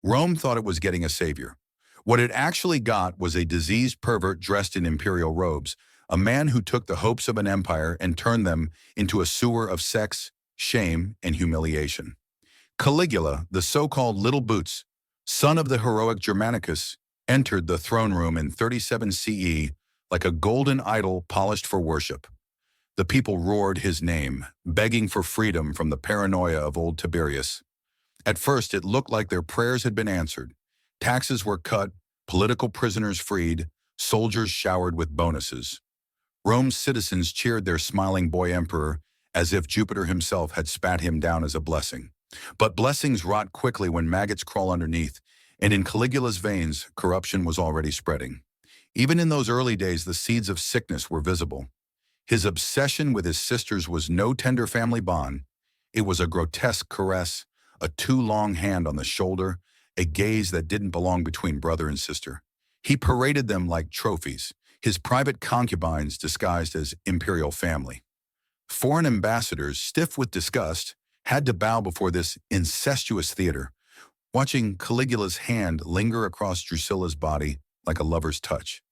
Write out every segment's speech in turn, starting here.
Rome thought it was getting a savior. What it actually got was a diseased pervert dressed in imperial robes, a man who took the hopes of an empire and turned them into a sewer of sex, shame, and humiliation. Caligula, the so-called Little Boots, son of the heroic Germanicus, entered the throne room in 37 CE like a golden idol polished for worship. The people roared his name, begging for freedom from the paranoia of old Tiberius. At first, it looked like their prayers had been answered. Taxes were cut, political prisoners freed, soldiers showered with bonuses. Rome's citizens cheered their smiling boy emperor as if Jupiter himself had spat him down as a blessing. But blessings rot quickly when maggots crawl underneath, and in Caligula's veins, corruption was already spreading. Even in those early days, the seeds of sickness were visible. His obsession with his sisters was no tender family bond. It was a grotesque caress, a too long hand on the shoulder, a gaze that didn't belong between brother and sister. He paraded them like trophies, his private concubines disguised as imperial family. Foreign ambassadors, stiff with disgust, had to bow before this incestuous theater, watching Caligula's hand linger across Drusilla's body like a lover's touch.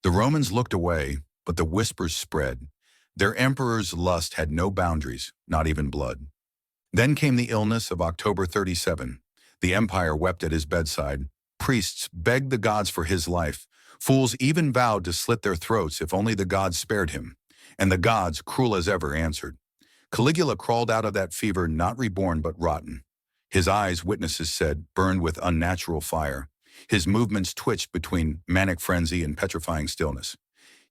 The Romans looked away, but the whispers spread. Their emperor's lust had no boundaries, not even blood. Then came the illness of October 37. The empire wept at his bedside. Priests begged the gods for his life. Fools even vowed to slit their throats if only the gods spared him. And the gods, cruel as ever, answered. Caligula crawled out of that fever not reborn but rotten. His eyes, witnesses said, burned with unnatural fire. His movements twitched between manic frenzy and petrifying stillness.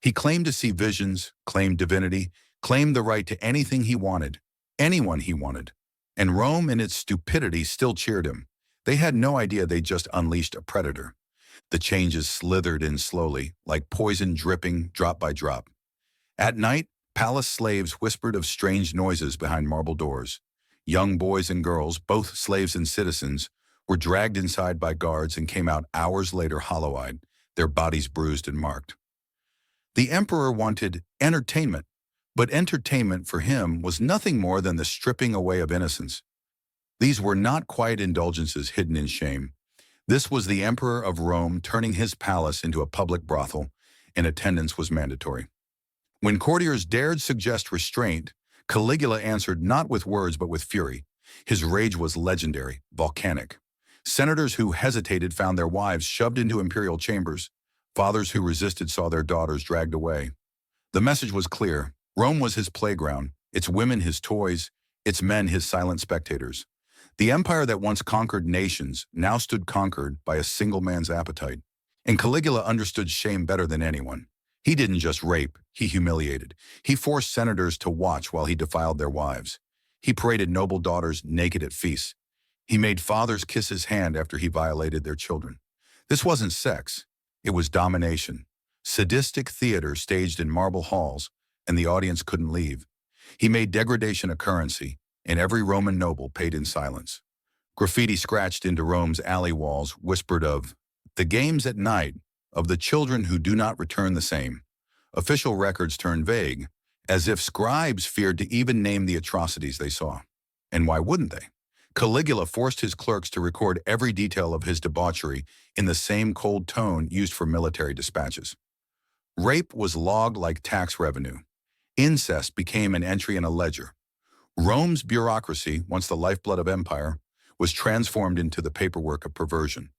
He claimed to see visions, claimed divinity, claimed the right to anything he wanted, anyone he wanted. And Rome in its stupidity still cheered him. They had no idea they'd just unleashed a predator. The changes slithered in slowly, like poison dripping drop by drop. At night, palace slaves whispered of strange noises behind marble doors. Young boys and girls, both slaves and citizens, were dragged inside by guards and came out hours later hollow-eyed, their bodies bruised and marked. The emperor wanted entertainment, but entertainment for him was nothing more than the stripping away of innocence. These were not quiet indulgences hidden in shame. This was the emperor of Rome turning his palace into a public brothel, and attendance was mandatory. When courtiers dared suggest restraint, Caligula answered not with words but with fury. His rage was legendary, volcanic. Senators who hesitated found their wives shoved into imperial chambers. Fathers who resisted saw their daughters dragged away. The message was clear. Rome was his playground, its women his toys, its men his silent spectators. The empire that once conquered nations now stood conquered by a single man's appetite. And Caligula understood shame better than anyone. He didn't just rape, he humiliated. He forced senators to watch while he defiled their wives. He paraded noble daughters naked at feasts. He made fathers kiss his hand after he violated their children. This wasn't sex. It was domination. Sadistic theater staged in marble halls, and the audience couldn't leave. He made degradation a currency, and every Roman noble paid in silence. Graffiti scratched into Rome's alley walls whispered of the games at night, of the children who do not return the same. Official records turned vague, as if scribes feared to even name the atrocities they saw. And why wouldn't they? Caligula forced his clerks to record every detail of his debauchery in the same cold tone used for military dispatches. Rape was logged like tax revenue. Incest became an entry in a ledger. Rome's bureaucracy, once the lifeblood of empire, was transformed into the paperwork of perversion.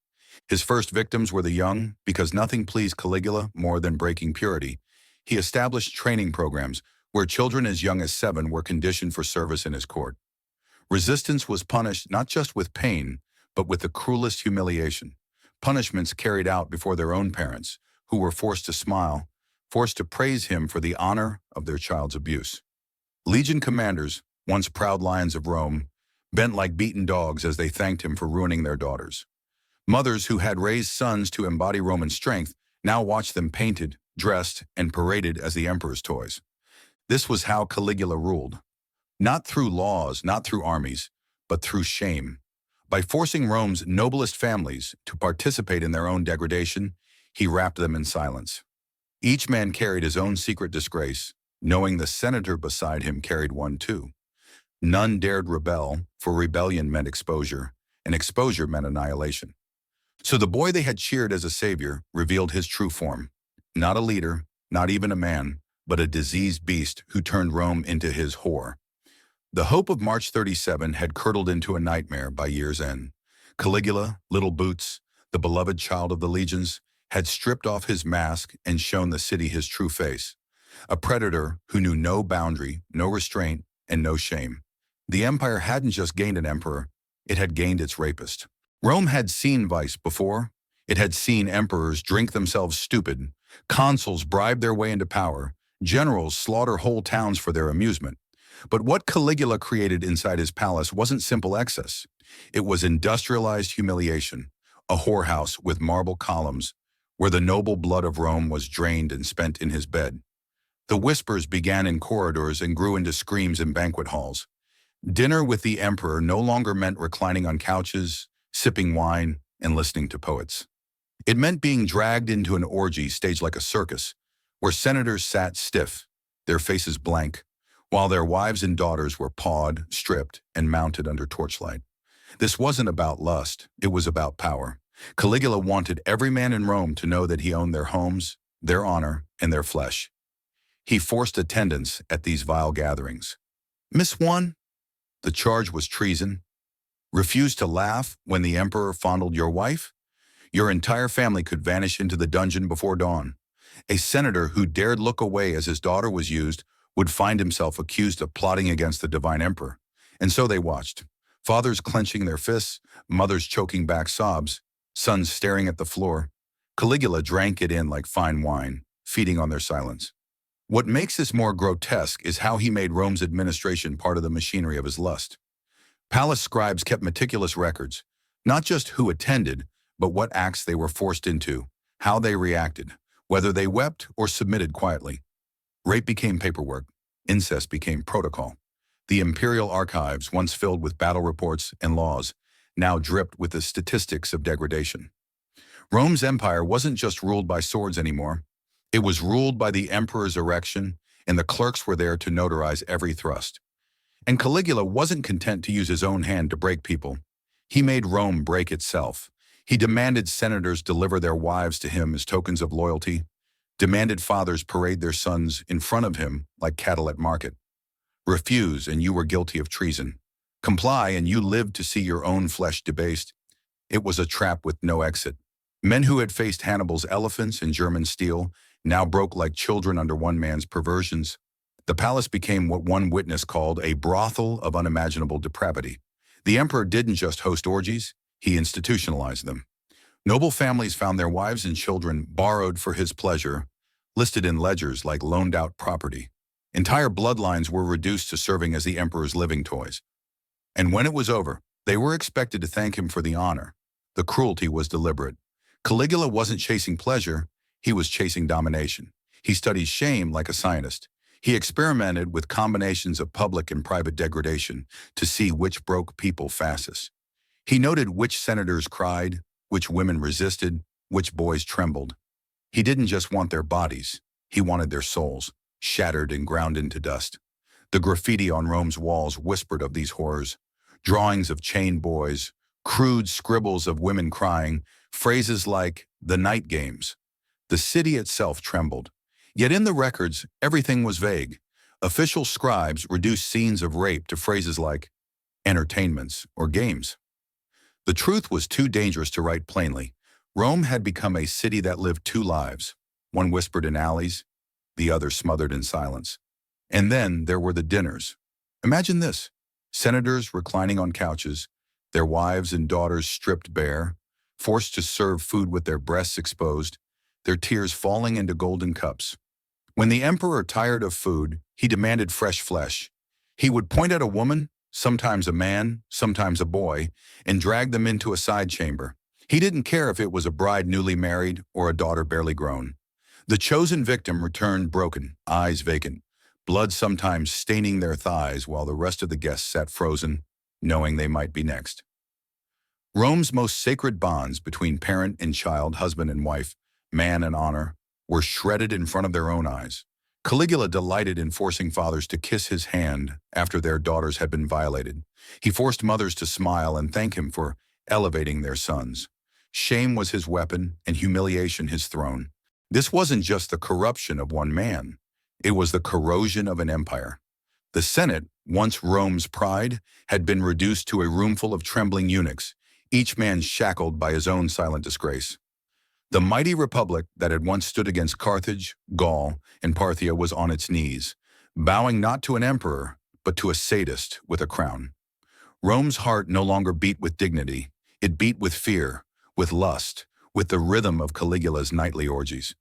His first victims were the young, because nothing pleased Caligula more than breaking purity. He established training programs where children as young as 7 were conditioned for service in his court. Resistance was punished not just with pain, but with the cruelest humiliation. Punishments carried out before their own parents, who were forced to smile, forced to praise him for the honor of their child's abuse. Legion commanders, once proud lions of Rome, bent like beaten dogs as they thanked him for ruining their daughters. Mothers who had raised sons to embody Roman strength now watched them painted, dressed, and paraded as the emperor's toys. This was how Caligula ruled. Not through laws, not through armies, but through shame. By forcing Rome's noblest families to participate in their own degradation, he wrapped them in silence. Each man carried his own secret disgrace, knowing the senator beside him carried one too. None dared rebel, for rebellion meant exposure, and exposure meant annihilation. So the boy they had cheered as a savior revealed his true form. Not a leader, not even a man, but a diseased beast who turned Rome into his whore. The hope of March 37 had curdled into a nightmare by year's end. Caligula, Little Boots, the beloved child of the legions, had stripped off his mask and shown the city his true face. A predator who knew no boundary, no restraint, and no shame. The empire hadn't just gained an emperor, it had gained its rapist. Rome had seen vice before. It had seen emperors drink themselves stupid, consuls bribe their way into power, generals slaughter whole towns for their amusement. But what Caligula created inside his palace wasn't simple excess. It was industrialized humiliation, a whorehouse with marble columns, where the noble blood of Rome was drained and spent in his bed. The whispers began in corridors and grew into screams in banquet halls. Dinner with the emperor no longer meant reclining on couches, sipping wine, and listening to poets. It meant being dragged into an orgy staged like a circus, where senators sat stiff, their faces blank, while their wives and daughters were pawed, stripped, and mounted under torchlight. This wasn't about lust, it was about power. Caligula wanted every man in Rome to know that he owned their homes, their honor, and their flesh. He forced attendance at these vile gatherings. Miss one? The charge was treason. Refused to laugh when the emperor fondled your wife? Your entire family could vanish into the dungeon before dawn. A senator who dared look away as his daughter was used would find himself accused of plotting against the divine emperor. And so they watched. Fathers clenching their fists, mothers choking back sobs, sons staring at the floor. Caligula drank it in like fine wine, feeding on their silence. What makes this more grotesque is how he made Rome's administration part of the machinery of his lust. Palace scribes kept meticulous records, not just who attended, but what acts they were forced into, how they reacted, whether they wept or submitted quietly. Rape became paperwork. Incest became protocol. The imperial archives, once filled with battle reports and laws, now dripped with the statistics of degradation. Rome's empire wasn't just ruled by swords anymore. It was ruled by the emperor's erection, and the clerks were there to notarize every thrust. And Caligula wasn't content to use his own hand to break people. He made Rome break itself. He demanded senators deliver their wives to him as tokens of loyalty, demanded fathers parade their sons in front of him like cattle at market. Refuse, and you were guilty of treason. Comply, and you lived to see your own flesh debased. It was a trap with no exit. Men who had faced Hannibal's elephants and German steel now broke like children under one man's perversions. The palace became what one witness called a brothel of unimaginable depravity. The emperor didn't just host orgies, he institutionalized them. Noble families found their wives and children borrowed for his pleasure, listed in ledgers like loaned-out property. Entire bloodlines were reduced to serving as the emperor's living toys. And when it was over, they were expected to thank him for the honor. The cruelty was deliberate. Caligula wasn't chasing pleasure, he was chasing domination. He studied shame like a scientist. He experimented with combinations of public and private degradation to see which broke people fastest. He noted which senators cried, which women resisted, which boys trembled. He didn't just want their bodies, he wanted their souls, shattered and ground into dust. The graffiti on Rome's walls whispered of these horrors. Drawings of chained boys, crude scribbles of women crying, phrases like the night games. The city itself trembled. Yet in the records, everything was vague. Official scribes reduced scenes of rape to phrases like entertainments or games. The truth was too dangerous to write plainly. Rome had become a city that lived two lives, one whispered in alleys, the other smothered in silence. And then there were the dinners. Imagine this, senators reclining on couches, their wives and daughters stripped bare, forced to serve food with their breasts exposed, their tears falling into golden cups. When the emperor tired of food, he demanded fresh flesh. He would point at a woman, sometimes a man, sometimes a boy, and drag them into a side chamber. He didn't care if it was a bride newly married or a daughter barely grown. The chosen victim returned broken, eyes vacant, blood sometimes staining their thighs while the rest of the guests sat frozen, knowing they might be next. Rome's most sacred bonds between parent and child, husband and wife, man and honor, were shredded in front of their own eyes. Caligula delighted in forcing fathers to kiss his hand after their daughters had been violated. He forced mothers to smile and thank him for elevating their sons. Shame was his weapon and humiliation his throne. This wasn't just the corruption of one man. It was the corrosion of an empire. The Senate, once Rome's pride, had been reduced to a roomful of trembling eunuchs, each man shackled by his own silent disgrace. The mighty republic that had once stood against Carthage, Gaul, and Parthia was on its knees, bowing not to an emperor, but to a sadist with a crown. Rome's heart no longer beat with dignity. It beat with fear, with lust, with the rhythm of Caligula's nightly orgies.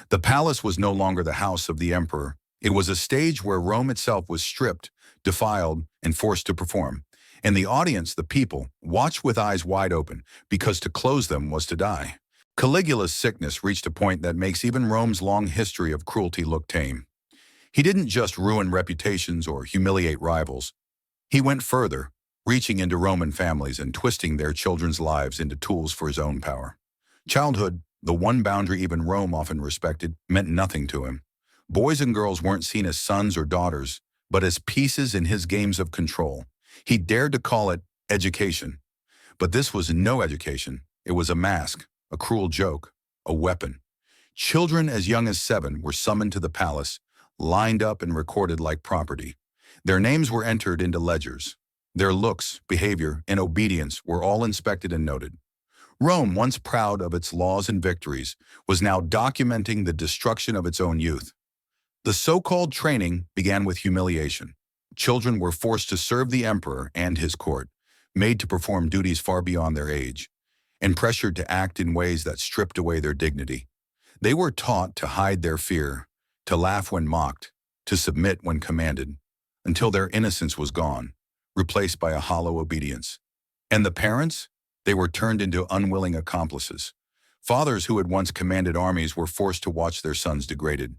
The palace was no longer the house of the emperor. It was a stage where Rome itself was stripped, defiled, and forced to perform. And the audience, the people, watched with eyes wide open, because to close them was to die. Caligula's sickness reached a point that makes even Rome's long history of cruelty look tame. He didn't just ruin reputations or humiliate rivals. He went further, reaching into Roman families and twisting their children's lives into tools for his own power. Childhood, the one boundary even Rome often respected, meant nothing to him. Boys and girls weren't seen as sons or daughters, but as pieces in his games of control. He dared to call it education. But this was no education. It was a mask, a cruel joke, a weapon. Children as young as 7 were summoned to the palace, lined up and recorded like property. Their names were entered into ledgers. Their looks, behavior, and obedience were all inspected and noted. Rome, once proud of its laws and victories, was now documenting the destruction of its own youth. The so-called training began with humiliation. Children were forced to serve the emperor and his court, made to perform duties far beyond their age, and pressured to act in ways that stripped away their dignity. They were taught to hide their fear, to laugh when mocked, to submit when commanded, until their innocence was gone, replaced by a hollow obedience. And the parents? They were turned into unwilling accomplices. Fathers who had once commanded armies were forced to watch their sons degraded.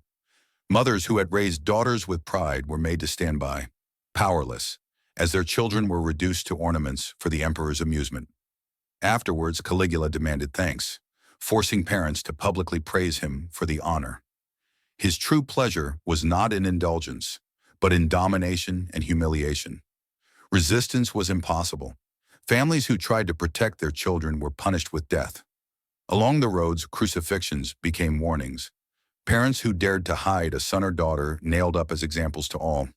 Mothers who had raised daughters with pride were made to stand by, powerless, as their children were reduced to ornaments for the emperor's amusement. Afterwards, Caligula demanded thanks, forcing parents to publicly praise him for the honor. His true pleasure was not in indulgence, but in domination and humiliation. Resistance was impossible. Families who tried to protect their children were punished with death. Along the roads, crucifixions became warnings. Parents who dared to hide a son or daughter nailed up as examples to all.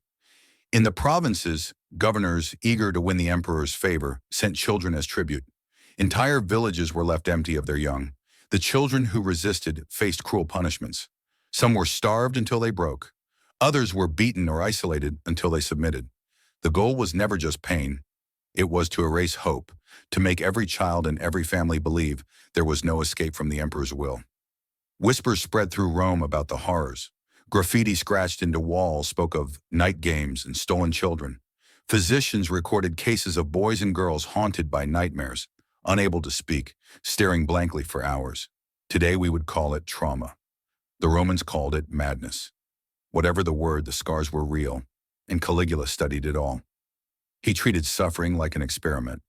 In the provinces, governors, eager to win the emperor's favor, sent children as tribute. Entire villages were left empty of their young. The children who resisted faced cruel punishments. Some were starved until they broke. Others were beaten or isolated until they submitted. The goal was never just pain. It was to erase hope, to make every child and every family believe there was no escape from the emperor's will. Whispers spread through Rome about the horrors. Graffiti scratched into walls spoke of night games and stolen children. Physicians recorded cases of boys and girls haunted by nightmares, unable to speak, staring blankly for hours. Today we would call it trauma. The Romans called it madness. Whatever the word, the scars were real, and Caligula studied it all. He treated suffering like an experiment.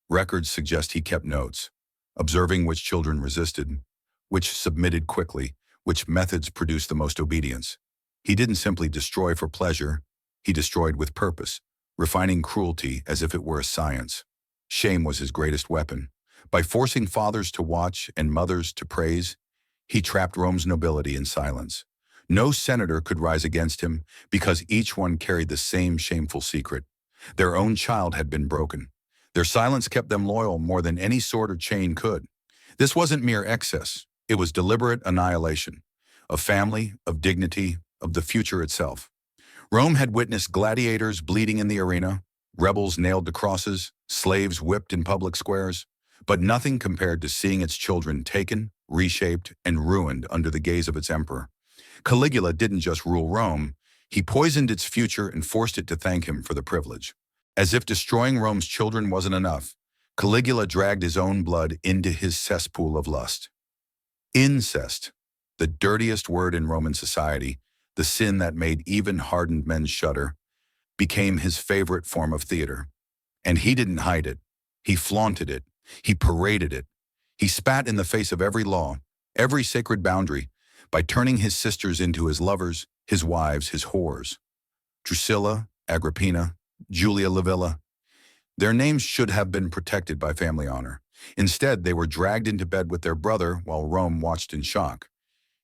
Records suggest he kept notes, observing which children resisted, which submitted quickly, which methods produced the most obedience. He didn't simply destroy for pleasure, he destroyed with purpose, refining cruelty as if it were a science. Shame was his greatest weapon. By forcing fathers to watch and mothers to praise, he trapped Rome's nobility in silence. No senator could rise against him because each one carried the same shameful secret. Their own child had been broken. Their silence kept them loyal more than any sword or chain could. This wasn't mere excess. It was deliberate annihilation. Of family, of dignity, of the future itself. Rome had witnessed gladiators bleeding in the arena, rebels nailed to crosses, slaves whipped in public squares, but nothing compared to seeing its children taken, reshaped, and ruined under the gaze of its emperor. Caligula didn't just rule Rome, he poisoned its future and forced it to thank him for the privilege. As if destroying Rome's children wasn't enough, Caligula dragged his own blood into his cesspool of lust. Incest, the dirtiest word in Roman society, the sin that made even hardened men shudder, became his favorite form of theater. And he didn't hide it. He flaunted it. He paraded it. He spat in the face of every law, every sacred boundary, by turning his sisters into his lovers, his wives, his whores. Drusilla, Agrippina, Julia Livilla. Their names should have been protected by family honor. Instead, they were dragged into bed with their brother while Rome watched in shock.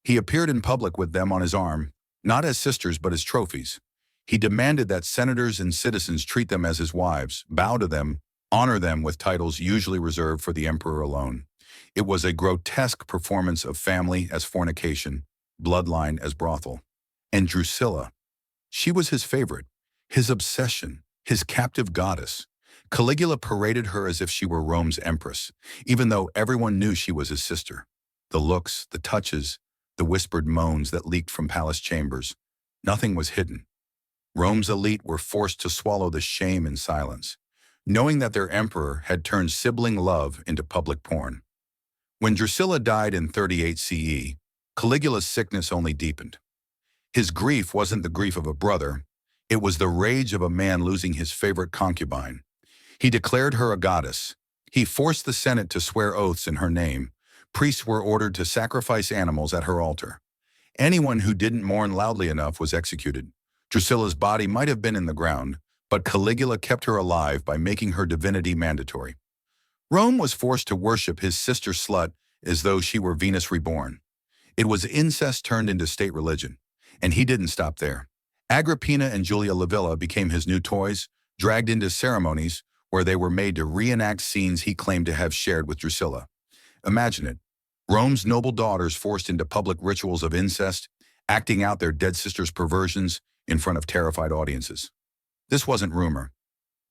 He appeared in public with them on his arm, not as sisters but as trophies. He demanded that senators and citizens treat them as his wives, bow to them, honor them with titles usually reserved for the emperor alone. It was a grotesque performance of family as fornication, bloodline as brothel. And Drusilla, she was his favorite, his obsession, his captive goddess. Caligula paraded her as if she were Rome's empress, even though everyone knew she was his sister. The looks, the touches, the whispered moans that leaked from palace chambers. Nothing was hidden. Rome's elite were forced to swallow the shame in silence, knowing that their emperor had turned sibling love into public porn. When Drusilla died in 38 CE, Caligula's sickness only deepened. His grief wasn't the grief of a brother, it was the rage of a man losing his favorite concubine. He declared her a goddess. He forced the Senate to swear oaths in her name. Priests were ordered to sacrifice animals at her altar. Anyone who didn't mourn loudly enough was executed. Drusilla's body might have been in the ground, but Caligula kept her alive by making her divinity mandatory. Rome was forced to worship his sister slut as though she were Venus reborn. It was incest turned into state religion, and he didn't stop there. Agrippina and Julia Livilla became his new toys, dragged into ceremonies where they were made to reenact scenes he claimed to have shared with Drusilla. Imagine it. Rome's noble daughters forced into public rituals of incest, acting out their dead sister's perversions in front of terrified audiences. This wasn't rumor.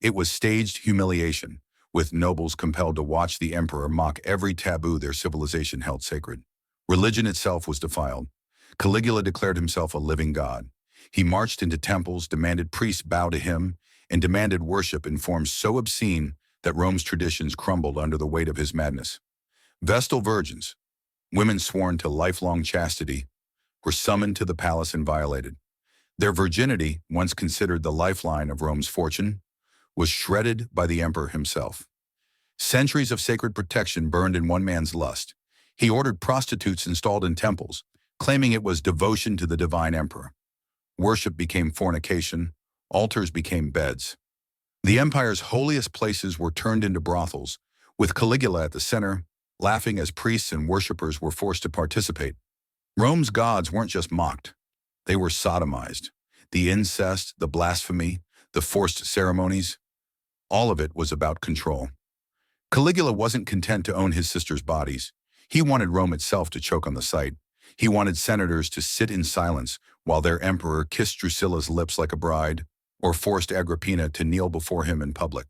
It was staged humiliation, with nobles compelled to watch the emperor mock every taboo their civilization held sacred. Religion itself was defiled. Caligula declared himself a living god. He marched into temples, demanded priests bow to him, and demanded worship in forms so obscene that Rome's traditions crumbled under the weight of his madness. Vestal virgins, women sworn to lifelong chastity, were summoned to the palace and violated. Their virginity, once considered the lifeline of Rome's fortune, was shredded by the emperor himself. Centuries of sacred protection burned in one man's lust. He ordered prostitutes installed in temples, claiming it was devotion to the divine emperor. Worship became fornication, altars became beds. The empire's holiest places were turned into brothels, with Caligula at the center, laughing as priests and worshippers were forced to participate. Rome's gods weren't just mocked, they were sodomized. The incest, the blasphemy, the forced ceremonies, all of it was about control. Caligula wasn't content to own his sisters' bodies. He wanted Rome itself to choke on the sight. He wanted senators to sit in silence while their emperor kissed Drusilla's lips like a bride, or forced Agrippina to kneel before him in public.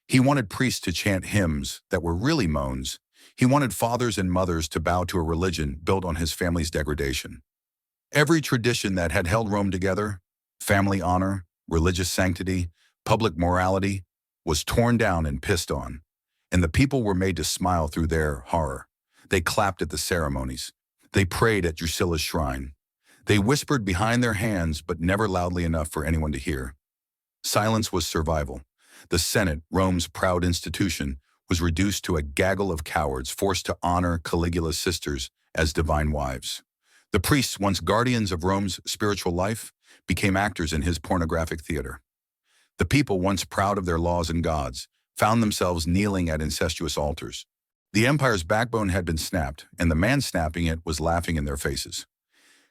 He wanted priests to chant hymns that were really moans. He wanted fathers and mothers to bow to a religion built on his family's degradation. Every tradition that had held Rome together, family honor, religious sanctity, public morality, was torn down and pissed on. And the people were made to smile through their horror. They clapped at the ceremonies. They prayed at Drusilla's shrine. They whispered behind their hands, but never loudly enough for anyone to hear. Silence was survival. The Senate, Rome's proud institution, was reduced to a gaggle of cowards forced to honor Caligula's sisters as divine wives. The priests, once guardians of Rome's spiritual life, became actors in his pornographic theater. The people, once proud of their laws and gods, found themselves kneeling at incestuous altars. The empire's backbone had been snapped, and the man snapping it was laughing in their faces.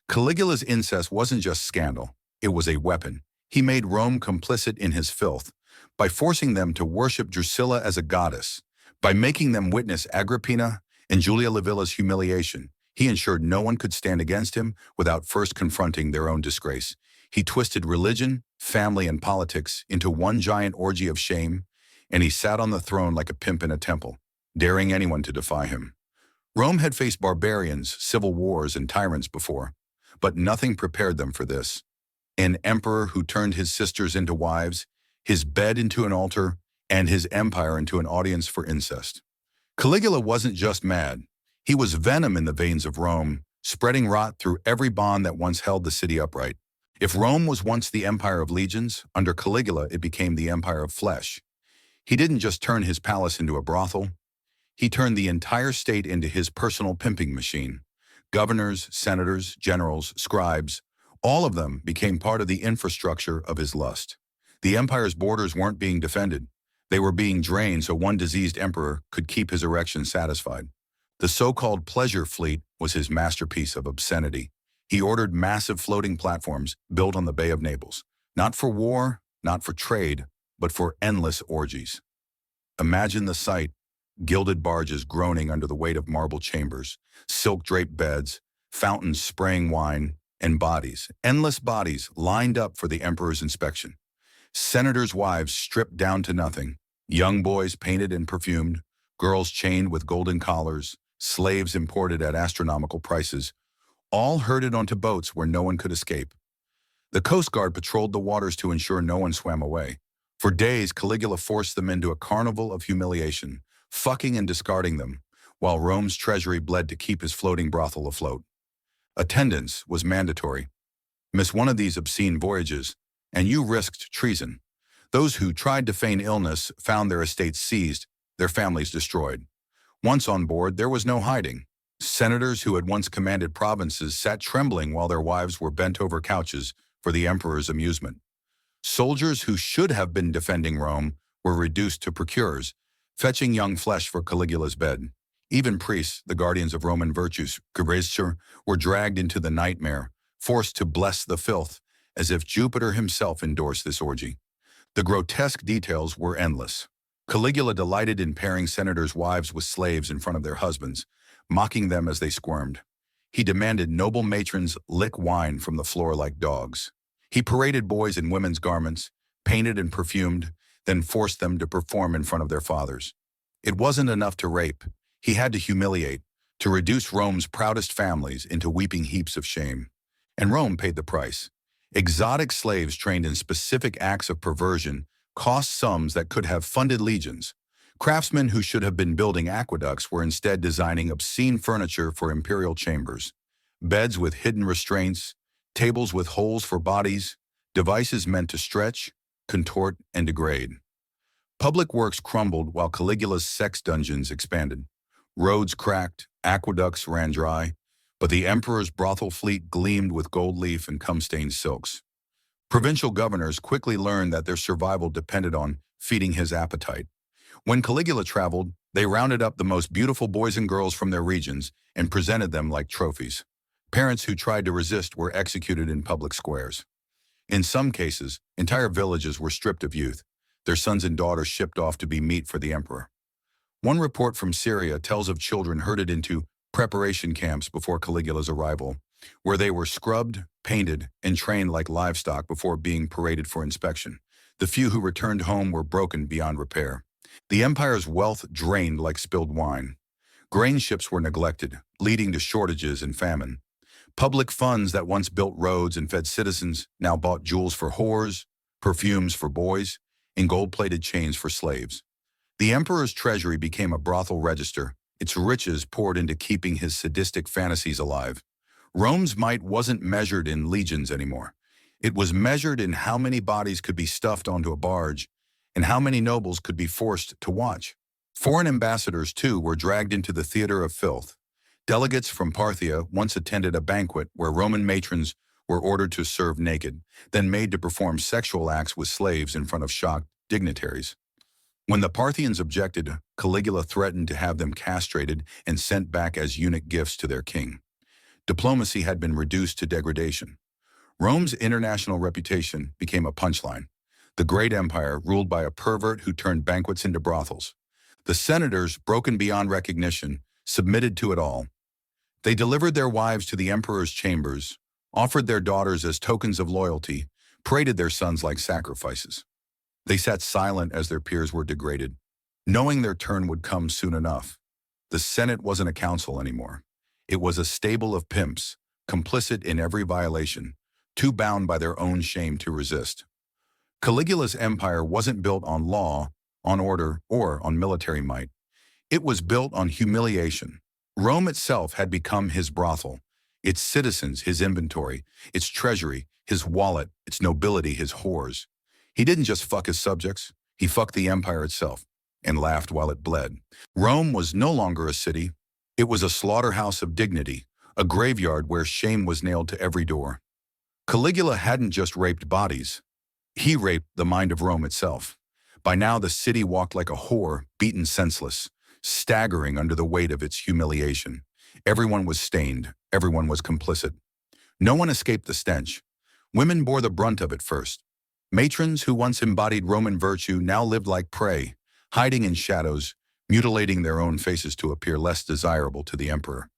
Caligula's incest wasn't just scandal, it was a weapon. He made Rome complicit in his filth by forcing them to worship Drusilla as a goddess. By making them witness Agrippina and Julia Livilla's humiliation, he ensured no one could stand against him without first confronting their own disgrace. He twisted religion, family, and politics into one giant orgy of shame, and he sat on the throne like a pimp in a temple, daring anyone to defy him. Rome had faced barbarians, civil wars, and tyrants before, but nothing prepared them for this. An emperor who turned his sisters into wives, his bed into an altar, and his empire into an audience for incest. Caligula wasn't just mad. He was venom in the veins of Rome, spreading rot through every bond that once held the city upright. If Rome was once the empire of legions, under Caligula it became the empire of flesh. He didn't just turn his palace into a brothel. He turned the entire state into his personal pimping machine. Governors, senators, generals, scribes, all of them became part of the infrastructure of his lust. The empire's borders weren't being defended. They were being drained so one diseased emperor could keep his erection satisfied. The so-called pleasure fleet was his masterpiece of obscenity. He ordered massive floating platforms built on the Bay of Naples, not for war, not for trade, but for endless orgies. Imagine the sight: gilded barges groaning under the weight of marble chambers, silk-draped beds, fountains spraying wine, and bodies, endless bodies, lined up for the emperor's inspection. Senators' wives stripped down to nothing, young boys painted and perfumed, girls chained with golden collars, slaves imported at astronomical prices, all herded onto boats where no one could escape. The Coast Guard patrolled the waters to ensure no one swam away. For days, Caligula forced them into a carnival of humiliation, fucking and discarding them, while Rome's treasury bled to keep his floating brothel afloat. Attendance was mandatory. Miss one of these obscene voyages, and you risked treason. Those who tried to feign illness found their estates seized, their families destroyed. Once on board, there was no hiding. Senators who had once commanded provinces sat trembling while their wives were bent over couches for the emperor's amusement. Soldiers who should have been defending Rome were reduced to procurers, fetching young flesh for Caligula's bed. Even priests, the guardians of Roman virtues, were dragged into the nightmare, forced to bless the filth, as if Jupiter himself endorsed this orgy. The grotesque details were endless. Caligula delighted in pairing senators' wives with slaves in front of their husbands, mocking them as they squirmed. He demanded noble matrons lick wine from the floor like dogs. He paraded boys in women's garments, painted and perfumed, then forced them to perform in front of their fathers. It wasn't enough to rape. He had to humiliate, to reduce Rome's proudest families into weeping heaps of shame. And Rome paid the price. Exotic slaves trained in specific acts of perversion cost sums that could have funded legions. Craftsmen who should have been building aqueducts were instead designing obscene furniture for imperial chambers. Beds with hidden restraints, tables with holes for bodies, devices meant to stretch, contort, and degrade. Public works crumbled while Caligula's sex dungeons expanded. Roads cracked, aqueducts ran dry, but the emperor's brothel fleet gleamed with gold leaf and cum-stained silks. Provincial governors quickly learned that their survival depended on feeding his appetite. When Caligula traveled, they rounded up the most beautiful boys and girls from their regions and presented them like trophies. Parents who tried to resist were executed in public squares. In some cases, entire villages were stripped of youth, their sons and daughters shipped off to be meat for the emperor. One report from Syria tells of children herded into preparation camps before Caligula's arrival, where they were scrubbed, painted, and trained like livestock before being paraded for inspection. The few who returned home were broken beyond repair. The empire's wealth drained like spilled wine. Grain ships were neglected, leading to shortages and famine. Public funds that once built roads and fed citizens now bought jewels for whores, perfumes for boys, and gold-plated chains for slaves. The emperor's treasury became a brothel register, its riches poured into keeping his sadistic fantasies alive. Rome's might wasn't measured in legions anymore. It was measured in how many bodies could be stuffed onto a barge and how many nobles could be forced to watch. Foreign ambassadors, too, were dragged into the theater of filth. Delegates from Parthia once attended a banquet where Roman matrons were ordered to serve naked, then made to perform sexual acts with slaves in front of shocked dignitaries. When the Parthians objected, Caligula threatened to have them castrated and sent back as eunuch gifts to their king. Diplomacy had been reduced to degradation. Rome's international reputation became a punchline. The great empire ruled by a pervert who turned banquets into brothels. The senators, broken beyond recognition, submitted to it all. They delivered their wives to the emperor's chambers, offered their daughters as tokens of loyalty, paraded their sons like sacrifices. They sat silent as their peers were degraded, knowing their turn would come soon enough. The Senate wasn't a council anymore. It was a stable of pimps, complicit in every violation, too bound by their own shame to resist. Caligula's empire wasn't built on law, on order, or on military might. It was built on humiliation. Rome itself had become his brothel, its citizens his inventory, its treasury his wallet, its nobility his whores. He didn't just fuck his subjects, he fucked the empire itself, and laughed while it bled. Rome was no longer a city. It was a slaughterhouse of dignity, a graveyard where shame was nailed to every door. Caligula hadn't just raped bodies. He raped the mind of Rome itself. By now the city walked like a whore, beaten senseless, staggering under the weight of its humiliation. Everyone was stained, everyone was complicit. No one escaped the stench. Women bore the brunt of it first. Matrons who once embodied Roman virtue now lived like prey, hiding in shadows, mutilating their own faces to appear less desirable to the emperor.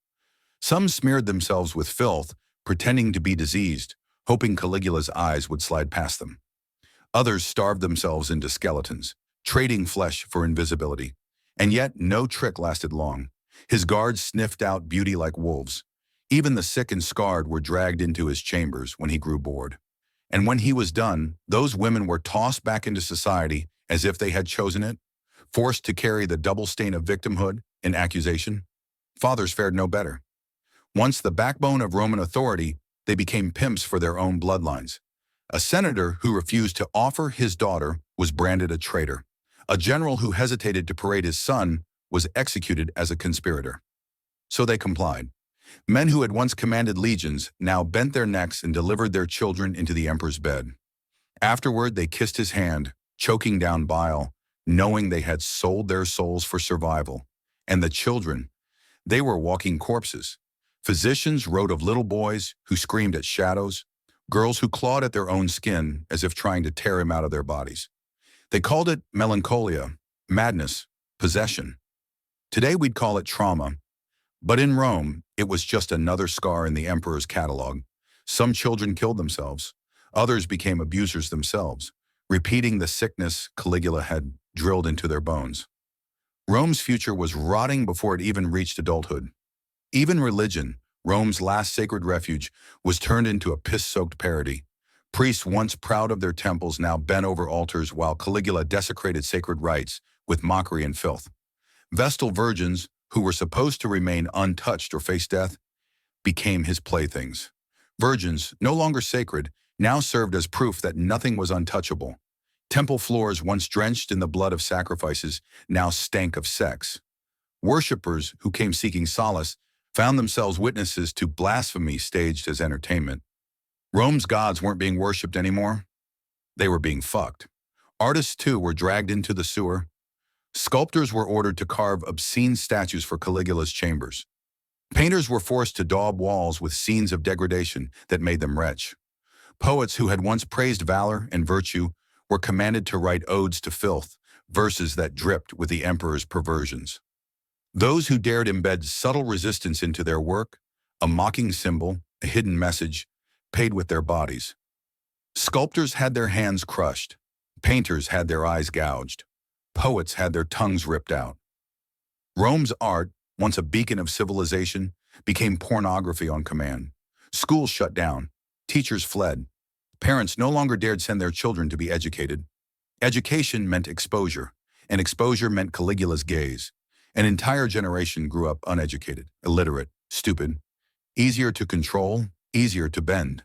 Some smeared themselves with filth, pretending to be diseased, hoping Caligula's eyes would slide past them. Others starved themselves into skeletons, trading flesh for invisibility. And yet no trick lasted long. His guards sniffed out beauty like wolves. Even the sick and scarred were dragged into his chambers when he grew bored. And when he was done, those women were tossed back into society as if they had chosen it, forced to carry the double stain of victimhood and accusation. Fathers fared no better. Once the backbone of Roman authority, they became pimps for their own bloodlines. A senator who refused to offer his daughter was branded a traitor. A general who hesitated to parade his son was executed as a conspirator. So they complied. Men who had once commanded legions now bent their necks and delivered their children into the emperor's bed. Afterward, they kissed his hand, choking down bile, knowing they had sold their souls for survival. And the children, they were walking corpses. Physicians wrote of little boys who screamed at shadows, girls who clawed at their own skin as if trying to tear him out of their bodies. They called it melancholia, madness, possession. Today we'd call it trauma. But in Rome, it was just another scar in the emperor's catalog. Some children killed themselves. Others became abusers themselves, repeating the sickness Caligula had drilled into their bones. Rome's future was rotting before it even reached adulthood. Even religion, Rome's last sacred refuge, was turned into a piss-soaked parody. Priests once proud of their temples now bent over altars while Caligula desecrated sacred rites with mockery and filth. Vestal virgins, who were supposed to remain untouched or face death, became his playthings. Virgins, no longer sacred, now served as proof that nothing was untouchable. Temple floors, once drenched in the blood of sacrifices, now stank of sex. Worshippers who came seeking solace found themselves witnesses to blasphemy staged as entertainment. Rome's gods weren't being worshipped anymore. They were being fucked. Artists, too, were dragged into the sewer. Sculptors were ordered to carve obscene statues for Caligula's chambers. Painters were forced to daub walls with scenes of degradation that made them retch. Poets who had once praised valor and virtue were commanded to write odes to filth, verses that dripped with the emperor's perversions. Those who dared embed subtle resistance into their work, a mocking symbol, a hidden message, paid with their bodies. Sculptors had their hands crushed. Painters had their eyes gouged. Poets had their tongues ripped out. Rome's art, once a beacon of civilization, became pornography on command. Schools shut down. Teachers fled. Parents no longer dared send their children to be educated. Education meant exposure, and exposure meant Caligula's gaze. An entire generation grew up uneducated, illiterate, stupid, easier to control, easier to bend.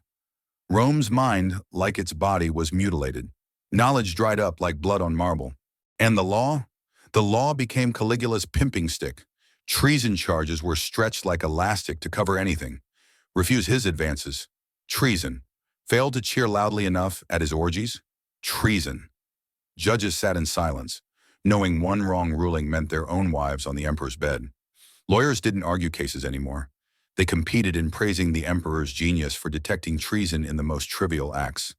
Rome's mind, like its body, was mutilated. Knowledge dried up like blood on marble. And the law? The law became Caligula's pimping stick. Treason charges were stretched like elastic to cover anything. Refuse his advances. Treason. Failed to cheer loudly enough at his orgies? Treason. Judges sat in silence, knowing one wrong ruling meant their own wives on the emperor's bed. Lawyers didn't argue cases anymore. They competed in praising the emperor's genius for detecting treason in the most trivial acts.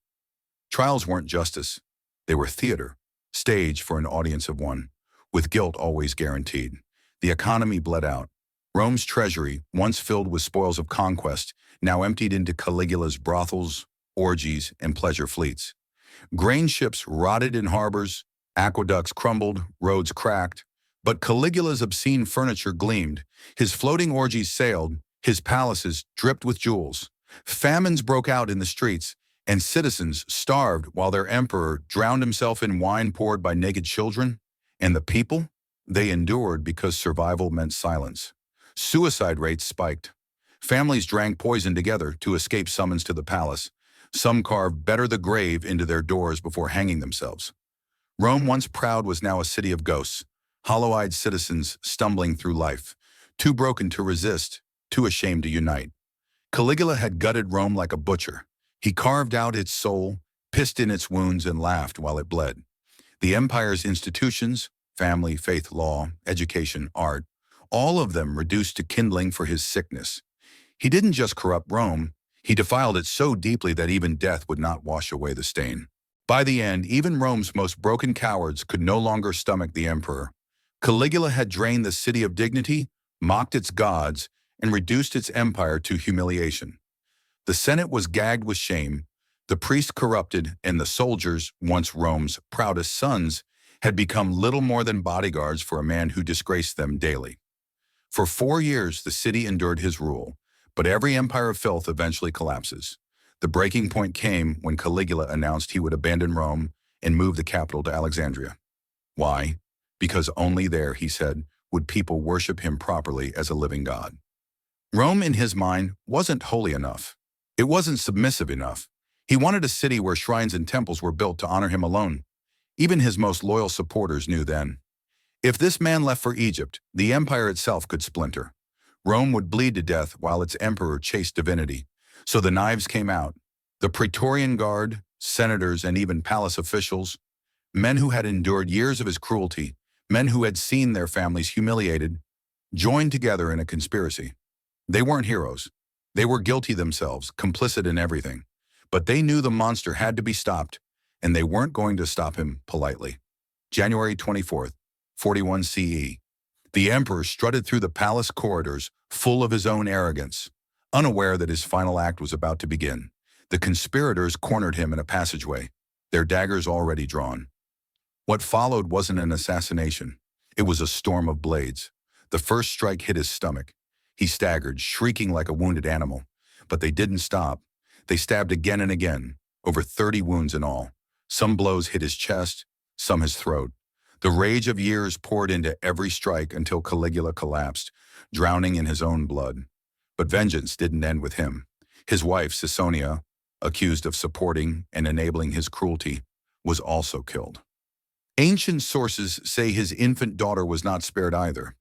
Trials weren't justice. They were theater, stage for an audience of one, with guilt always guaranteed. The economy bled out. Rome's treasury, once filled with spoils of conquest, now emptied into Caligula's brothels, orgies, and pleasure fleets. Grain ships rotted in harbors, aqueducts crumbled, roads cracked, but Caligula's obscene furniture gleamed. His floating orgies sailed, his palaces dripped with jewels. Famines broke out in the streets, and citizens starved while their emperor drowned himself in wine poured by naked children. And the people? They endured because survival meant silence. Suicide rates spiked. Families drank poison together to escape summons to the palace. Some carved better the grave into their doors before hanging themselves. Rome, once proud, was now a city of ghosts, hollow-eyed citizens stumbling through life, too broken to resist, too ashamed to unite. Caligula had gutted Rome like a butcher. He carved out its soul, pissed in its wounds, and laughed while it bled. The empire's institutions, family, faith, law, education, art, all of them reduced to kindling for his sickness. He didn't just corrupt Rome, he defiled it so deeply that even death would not wash away the stain. By the end, even Rome's most broken cowards could no longer stomach the emperor. Caligula had drained the city of dignity, mocked its gods, and reduced its empire to humiliation. The Senate was gagged with shame, the priests corrupted, and the soldiers, once Rome's proudest sons, had become little more than bodyguards for a man who disgraced them daily. For 4 years, the city endured his rule, but every empire of filth eventually collapses. The breaking point came when Caligula announced he would abandon Rome and move the capital to Alexandria. Why? Because only there, he said, would people worship him properly as a living god. Rome, in his mind, wasn't holy enough. It wasn't submissive enough. He wanted a city where shrines and temples were built to honor him alone. Even his most loyal supporters knew then. If this man left for Egypt, the empire itself could splinter. Rome would bleed to death while its emperor chased divinity. So the knives came out. The Praetorian Guard, senators, and even palace officials, men who had endured years of his cruelty, men who had seen their families humiliated, joined together in a conspiracy. They weren't heroes. They were guilty themselves, complicit in everything. But they knew the monster had to be stopped, and they weren't going to stop him politely. January 24th, 41 CE. The emperor strutted through the palace corridors, full of his own arrogance, unaware that his final act was about to begin. The conspirators cornered him in a passageway, their daggers already drawn. What followed wasn't an assassination. It was a storm of blades. The first strike hit his stomach. He staggered, shrieking like a wounded animal. But they didn't stop. They stabbed again and again, over 30 wounds in all. Some blows hit his chest, some his throat. The rage of years poured into every strike until Caligula collapsed, drowning in his own blood. But vengeance didn't end with him. His wife, Caesonia, accused of supporting and enabling his cruelty, was also killed. Ancient sources say his infant daughter was not spared either.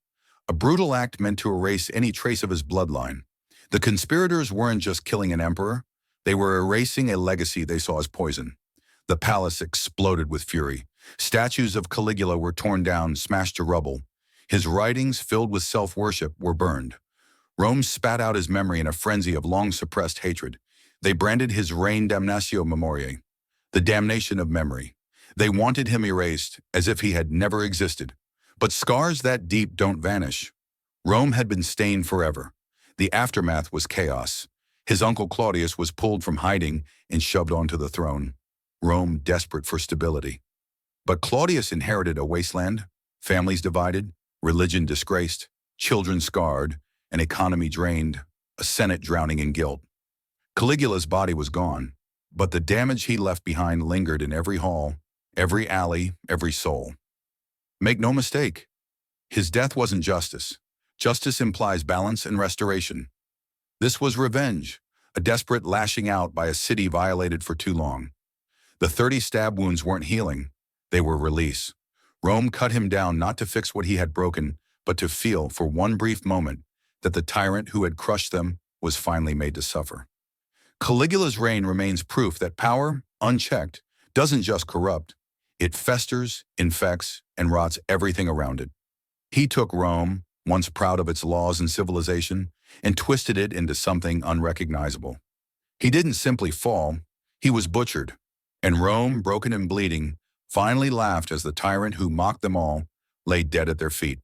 A brutal act meant to erase any trace of his bloodline. The conspirators weren't just killing an emperor, they were erasing a legacy they saw as poison. The palace exploded with fury. Statues of Caligula were torn down, smashed to rubble. His writings, filled with self-worship, were burned. Rome spat out his memory in a frenzy of long-suppressed hatred. They branded his reign damnatio memoriae, the damnation of memory. They wanted him erased, as if he had never existed. But scars that deep don't vanish. Rome had been stained forever. The aftermath was chaos. His uncle Claudius was pulled from hiding and shoved onto the throne. Rome desperate for stability. But Claudius inherited a wasteland, families divided, religion disgraced, children scarred, an economy drained, a senate drowning in guilt. Caligula's body was gone, but the damage he left behind lingered in every hall, every alley, every soul. Make no mistake, his death wasn't justice. Justice implies balance and restoration. This was revenge, a desperate lashing out by a city violated for too long. The 30 stab wounds weren't healing, they were release. Rome cut him down not to fix what he had broken, but to feel, for one brief moment, that the tyrant who had crushed them was finally made to suffer. Caligula's reign remains proof that power, unchecked, doesn't just corrupt. It festers, infects, and rots everything around it. He took Rome, once proud of its laws and civilization, and twisted it into something unrecognizable. He didn't simply fall, he was butchered. And Rome, broken and bleeding, finally laughed as the tyrant who mocked them all lay dead at their feet.